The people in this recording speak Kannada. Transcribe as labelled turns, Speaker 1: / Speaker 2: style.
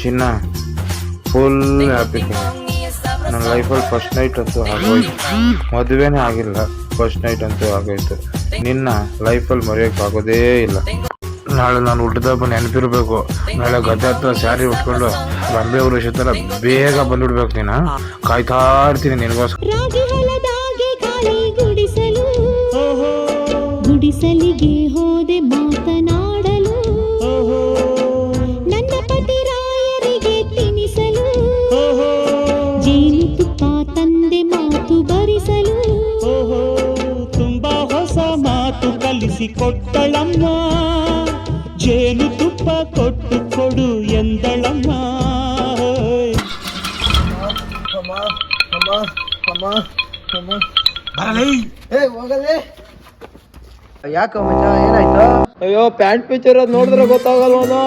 Speaker 1: ಚಿನ್ನ ಫುಲ್ ಹ್ಯಾಪಿ ನನ್ನ ಲೈಫಲ್ಲಿ ಫಸ್ಟ್ ನೈಟ್ ಅಂತೂ ಆಗೋಯ್ತು. ಮದುವೆನೇ ಆಗಿಲ್ಲ, ಫಸ್ಟ್ ನೈಟ್ ಅಂತೂ ಆಗೋಯ್ತು. ನಿನ್ನ ಲೈಫಲ್ಲಿ ಮರೆಯೋಕ್ಕಾಗೋದೇ ಇಲ್ಲ. ನಾಳೆ ನಾನು ಹುಟ್ಟಿದಬ್ಬ ನೆನಪಿರ್ಬೇಕು. ನಾಳೆ ಗದ್ದೆ ಹತ್ರ ಸ್ಯಾರಿ ಉಟ್ಕೊಂಡು ಬಂಬೆ ಊರು ಥರ ಬೇಗ ಬಂದ್ಬಿಡ್ಬೇಕು. ನೀನು ಕಾಯ್ತಾ ಇರ್ತೀನಿ ನಿನಗೋಸ್ಕರ.
Speaker 2: ಗುಡಿಸಲಿಗೆ ಹೋದೆ ಮಾತನಾಡಲು, ನನ್ನ ಪತಿರಾಯರಿಗೆ ತಿನಿಸಲು, ಜೇನುತುಪ್ಪ ತಂದೆ ಮಾತು ಬರಿಸಲು,
Speaker 3: ತುಂಬಾ ಹೊಸ ಮಾತು ಕಲಿಸಿಕೊಟ್ಟಳಮ್ಮ, ಜೇನುತುಪ್ಪ ಕೊಟ್ಟು ಕೊಡು ಎಂದಳಮ್ಮ.
Speaker 4: ಯಾಕ ಮಚ್ಚ ಏನಾಯ್ತು?
Speaker 5: ಅಯ್ಯೋ ಪ್ಯಾಂಟ್ ಪಿಕ್ಚರ್ ನೋಡಿದ್ರೆ ಗೊತ್ತಾಗಲ್ವನೋ.